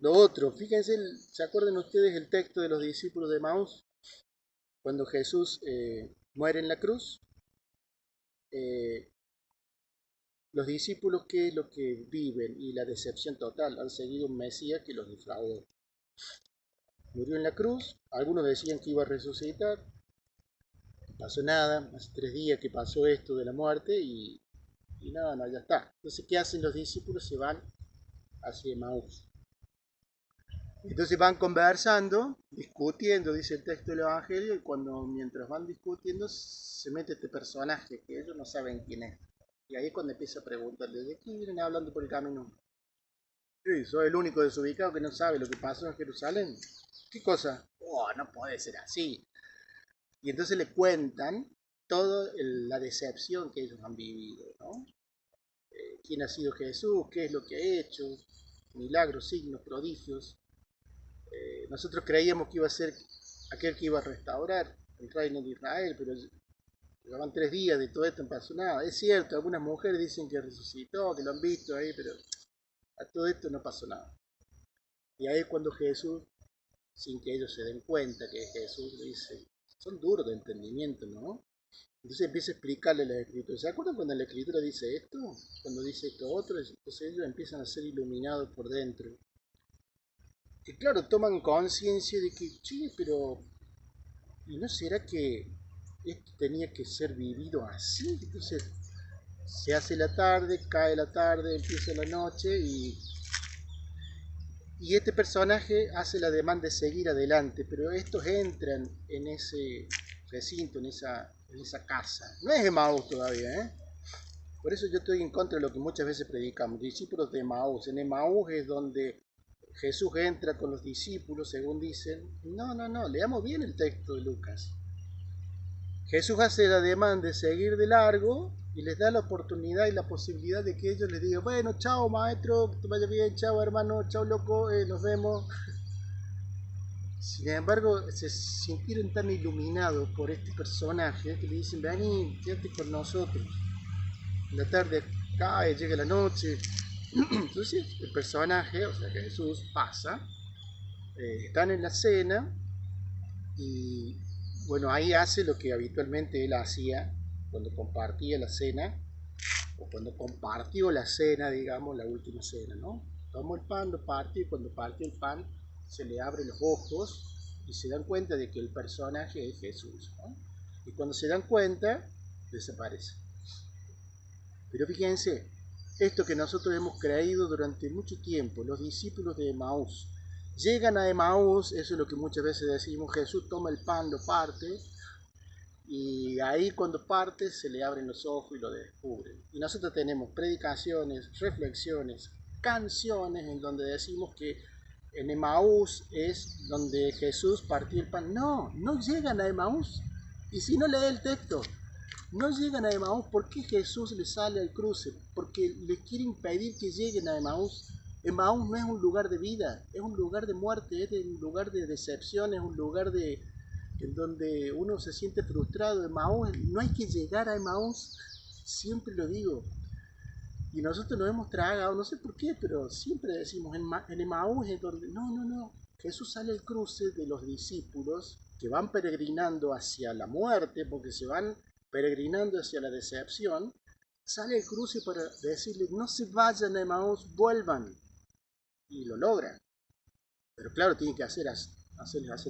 Lo otro, fíjense, ¿se acuerdan ustedes el texto de los discípulos de Maús? Cuando Jesús muere en la cruz, eh, los discípulos, ¿qué es lo que viven? Y la decepción total, han seguido un Mesías que los defraudó. Murió en la cruz, algunos decían que iba a resucitar, no pasó nada, hace 3 días que pasó esto de la muerte y nada, no, ya está. Entonces, ¿qué hacen los discípulos? Se van hacia Maús. Entonces van conversando, discutiendo, dice el texto del Evangelio, y mientras van discutiendo se mete este personaje que ellos no saben quién es. Y ahí es cuando empieza a preguntarle, ¿de qué vienen hablando por el camino? Sí, soy el único desubicado que no sabe lo que pasó en Jerusalén. ¿Qué cosa? Oh, no puede ser así. Y entonces le cuentan toda la decepción que ellos han vivido, ¿no? ¿Quién ha sido Jesús? ¿Qué es lo que ha hecho? Milagros, signos, prodigios. Nosotros creíamos que iba a ser aquel que iba a restaurar el reino de Israel, pero llevaban 3 días de todo esto, no pasó nada. Es cierto, algunas mujeres dicen que resucitó, que lo han visto ahí, pero a todo esto no pasó nada. Y ahí es cuando Jesús, sin que ellos se den cuenta que es Jesús, le dice, son duros de entendimiento, ¿no? Entonces empieza a explicarle la escritura. ¿Se acuerdan cuando la escritura dice esto? Cuando dice esto otro, entonces ellos empiezan a ser iluminados por dentro. Y claro, toman conciencia de que, sí, pero ¿y no será que esto tenía que ser vivido así? Entonces se hace la tarde, cae la tarde, empieza la noche y este personaje hace la demanda de seguir adelante, pero estos entran en ese recinto, en esa casa. No es Emaús todavía, ¿eh? Por eso yo estoy en contra de lo que muchas veces predicamos, discípulos de Emaús. En Emaús es donde Jesús entra con los discípulos, según dicen. No, no, no, leamos bien el texto de Lucas. Jesús hace la demanda de seguir de largo y les da la oportunidad y la posibilidad de que ellos les digan, bueno, chao maestro, que te vaya bien, chao hermano, chao loco, nos vemos. Sin embargo, se sintieron tan iluminados por este personaje que le dicen, vení, quédate con nosotros. La tarde cae, llega la noche. Entonces, el personaje, o sea que Jesús pasa, están en la cena y bueno, ahí hace lo que habitualmente él hacía cuando compartía la cena, o cuando compartió la cena, digamos, la última cena, ¿no? Tomó el pan, lo partió y cuando partió el pan se le abren los ojos y se dan cuenta de que el personaje es Jesús, ¿no? Y cuando se dan cuenta, desaparece. Pero fíjense, esto que nosotros hemos creído durante mucho tiempo, los discípulos de Emaús, llegan a Emaús, eso es lo que muchas veces decimos, Jesús toma el pan, lo parte, y ahí cuando parte se le abren los ojos y lo descubren. Y nosotros tenemos predicaciones, reflexiones, canciones en donde decimos que en Emaús es donde Jesús partió el pan. No, no llegan a Emaús. Y si no lee el texto, no llegan a Emaús. ¿Por qué Jesús les sale al cruce? Porque les quiere impedir que lleguen a Emaús. Emaús no es un lugar de vida, es un lugar de muerte, es un lugar de decepción, es un lugar en donde uno se siente frustrado. Emaús, no hay que llegar a Emaús, siempre lo digo. Y nosotros nos hemos tragado, no sé por qué, pero siempre decimos en Emaús es donde... No, no, no. Jesús sale al cruce de los discípulos que van peregrinando hacia la muerte, porque se van peregrinando hacia la decepción. Sale al cruce para decirles, no se vayan a Emaús, vuelvan. Y lo logran. Pero claro, tienen que hacer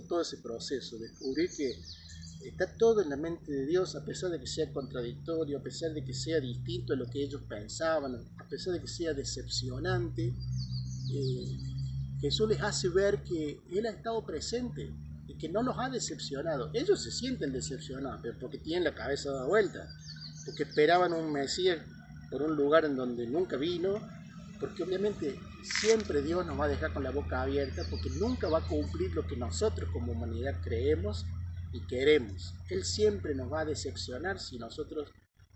todo ese proceso, descubrir que está todo en la mente de Dios, a pesar de que sea contradictorio, a pesar de que sea distinto a lo que ellos pensaban, a pesar de que sea decepcionante. eh, Jesús les hace ver que Él ha estado presente y que no los ha decepcionado. Ellos se sienten decepcionados, pero porque tienen la cabeza dada vuelta, porque esperaban un Mesías por un lugar en donde nunca vino, porque obviamente siempre Dios nos va a dejar con la boca abierta, porque nunca va a cumplir lo que nosotros como humanidad creemos y queremos. Él siempre nos va a decepcionar si nosotros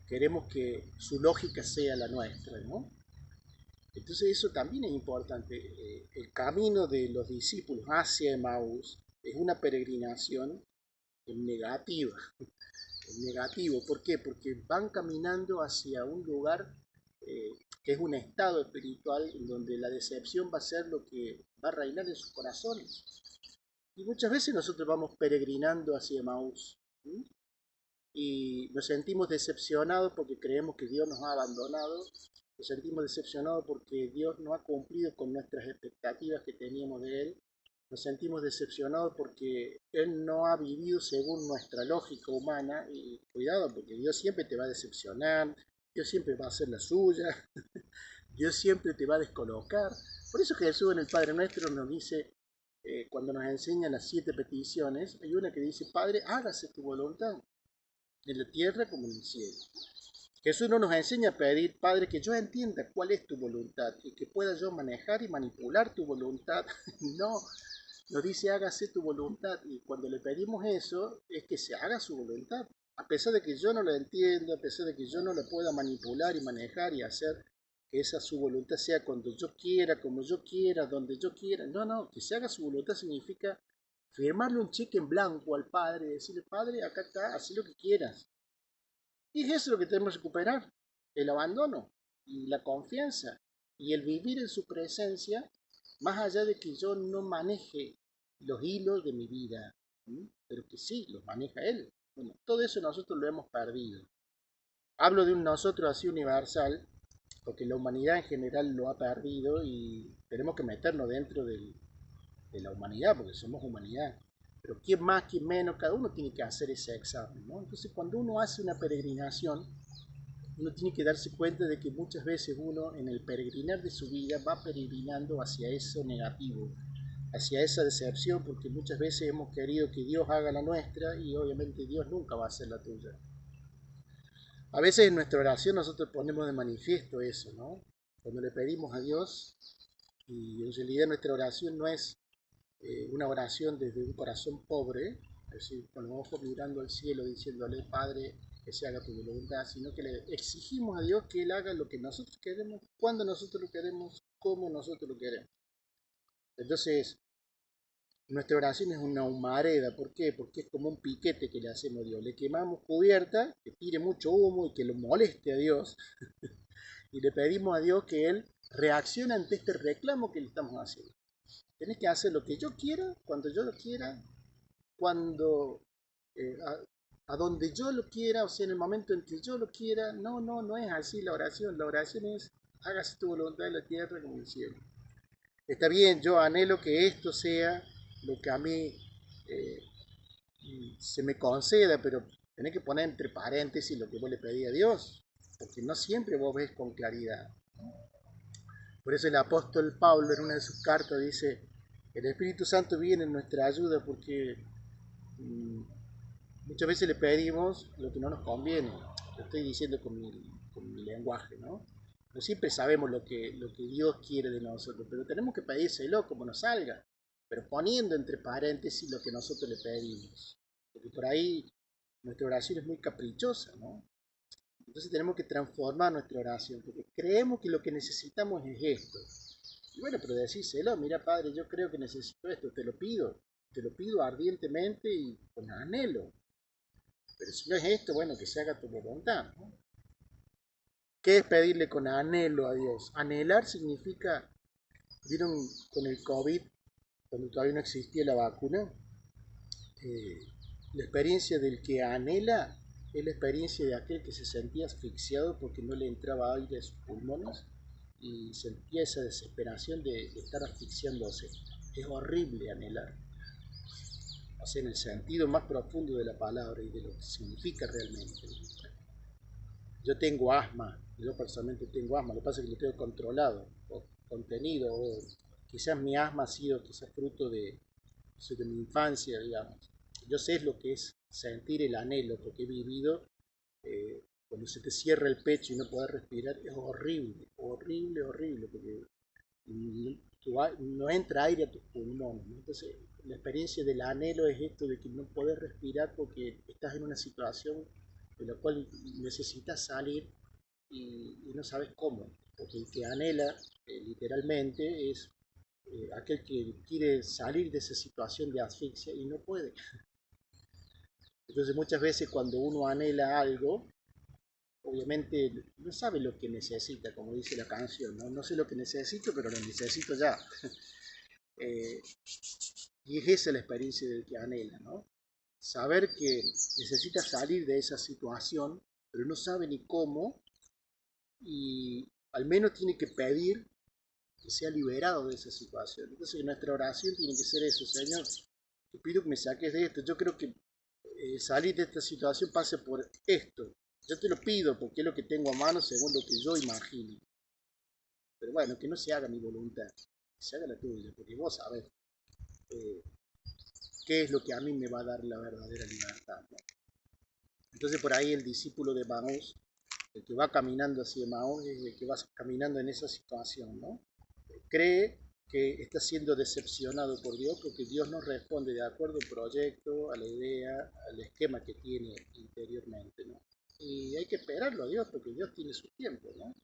queremos que su lógica sea la nuestra, ¿no? Entonces eso también es importante. El camino de los discípulos hacia Emmaús es una peregrinación negativa. Es negativo. ¿Por qué? Porque van caminando hacia un lugar que es un estado espiritual en donde la decepción va a ser lo que va a reinar en sus corazones. Y muchas veces nosotros vamos peregrinando hacia Emaús, ¿sí? Y nos sentimos decepcionados porque creemos que Dios nos ha abandonado, nos sentimos decepcionados porque Dios no ha cumplido con nuestras expectativas que teníamos de Él, nos sentimos decepcionados porque Él no ha vivido según nuestra lógica humana, y cuidado porque Dios siempre te va a decepcionar, Dios siempre va a hacer la suya, Dios siempre te va a descolocar. Por eso Jesús en el Padre Nuestro nos dice, cuando nos enseña las 7 peticiones, hay una que dice, Padre, hágase tu voluntad en la tierra como en el cielo. Jesús no nos enseña a pedir, Padre, que yo entienda cuál es tu voluntad y que pueda yo manejar y manipular tu voluntad. No, nos dice hágase tu voluntad y cuando le pedimos eso es que se haga su voluntad. A pesar de que yo no la entienda, a pesar de que yo no la pueda manipular y manejar y hacer que esa su voluntad sea cuando yo quiera, como yo quiera, donde yo quiera. No, no, que se haga su voluntad significa firmarle un cheque en blanco al Padre y decirle, Padre, acá está, haz lo que quieras. Y eso es lo que tenemos que recuperar, el abandono y la confianza y el vivir en su presencia, más allá de que yo no maneje los hilos de mi vida, ¿sí? Pero que sí, los maneja Él. Bueno, todo eso nosotros lo hemos perdido. Hablo de un nosotros así universal, porque la humanidad en general lo ha perdido y tenemos que meternos dentro de la humanidad, porque somos humanidad. Pero quién más, quién menos, cada uno tiene que hacer ese examen, ¿no? Entonces, cuando uno hace una peregrinación, uno tiene que darse cuenta de que muchas veces uno en el peregrinar de su vida va peregrinando hacia eso negativo, hacia esa decepción, porque muchas veces hemos querido que Dios haga la nuestra y obviamente Dios nunca va a hacer la tuya. A veces en nuestra oración nosotros ponemos de manifiesto eso, ¿no? Cuando le pedimos a Dios, y en realidad nuestra oración no es una oración desde un corazón pobre, es decir, con los ojos mirando al cielo diciéndole, Padre, que se haga tu voluntad, sino que le exigimos a Dios que Él haga lo que nosotros queremos, cuando nosotros lo queremos, como nosotros lo queremos. Entonces, nuestra oración es una humareda, ¿por qué? Porque es como un piquete que le hacemos a Dios. Le quemamos cubierta, que tire mucho humo y que lo moleste a Dios, y le pedimos a Dios que Él reaccione ante este reclamo que le estamos haciendo. Tenés que hacer lo que yo quiera, cuando yo lo quiera, cuando a donde yo lo quiera, o sea, en el momento en que yo lo quiera. No, no, no es así la oración. La oración es, hágase tu voluntad en la tierra como en el cielo. Está bien, yo anhelo que esto sea lo que a mí eh, se me conceda, pero tenés que poner entre paréntesis lo que vos le pedís a Dios, porque no siempre vos ves con claridad. Por eso el apóstol Pablo en una de sus cartas dice, el Espíritu Santo viene en nuestra ayuda porque muchas veces le pedimos lo que no nos conviene. Lo estoy diciendo con mi lenguaje, ¿no? No siempre sabemos lo que Dios quiere de nosotros, pero tenemos que pedírselo como nos salga, pero poniendo entre paréntesis lo que nosotros le pedimos. Porque por ahí nuestra oración es muy caprichosa, ¿no? Entonces tenemos que transformar nuestra oración, porque creemos que lo que necesitamos es esto. Y bueno, pero decíselo, mira Padre, yo creo que necesito esto, te lo pido ardientemente y con anhelo. Pero si no es esto, bueno, que se haga tu voluntad, ¿no? ¿Qué es pedirle con anhelo a Dios? Anhelar significa, vieron con el COVID, cuando todavía no existía la vacuna, eh, la experiencia del que anhela es la experiencia de aquel que se sentía asfixiado porque no le entraba aire a sus pulmones y sentía esa desesperación de estar asfixiándose. Es horrible anhelar, o sea, en el sentido más profundo de la palabra y de lo que significa realmente. Yo tengo asma, yo personalmente tengo asma, lo que pasa es que lo tengo controlado, o contenido, o quizás mi asma ha sido quizás fruto de mi infancia, digamos. Yo sé lo que es sentir el anhelo, porque he vivido, cuando se te cierra el pecho y no poder respirar, es horrible, horrible, horrible, porque no entra aire a tus pulmones, ¿no? Entonces, la experiencia del anhelo es esto de que no podés respirar porque estás en una situación de la cual necesitas salir y no sabes cómo, porque el que anhela literalmente es aquel que quiere salir de esa situación de asfixia y no puede. Entonces muchas veces cuando uno anhela algo, obviamente no sabe lo que necesita, como dice la canción, ¿no? No sé lo que necesito, pero lo necesito ya. Eh, y es esa la experiencia del que anhela, ¿no? Saber que necesita salir de esa situación, pero no sabe ni cómo, y al menos tiene que pedir que sea liberado de esa situación. Entonces nuestra oración tiene que ser eso: Señor, te pido que me saques de esto. Yo creo que salir de esta situación pase por esto. Yo te lo pido porque es lo que tengo a mano según lo que yo imagino. Pero bueno, que no se haga mi voluntad, que se haga la tuya, porque vos sabés eh, qué es lo que a mí me va a dar la verdadera libertad, ¿no? Entonces por ahí el discípulo de Maús, el que va caminando hacia Maús, es el que va caminando en esa situación, ¿no? Cree que está siendo decepcionado por Dios porque Dios no responde de acuerdo al proyecto, a la idea, al esquema que tiene interiormente, ¿no? Y hay que esperarlo a Dios porque Dios tiene su tiempo, ¿no?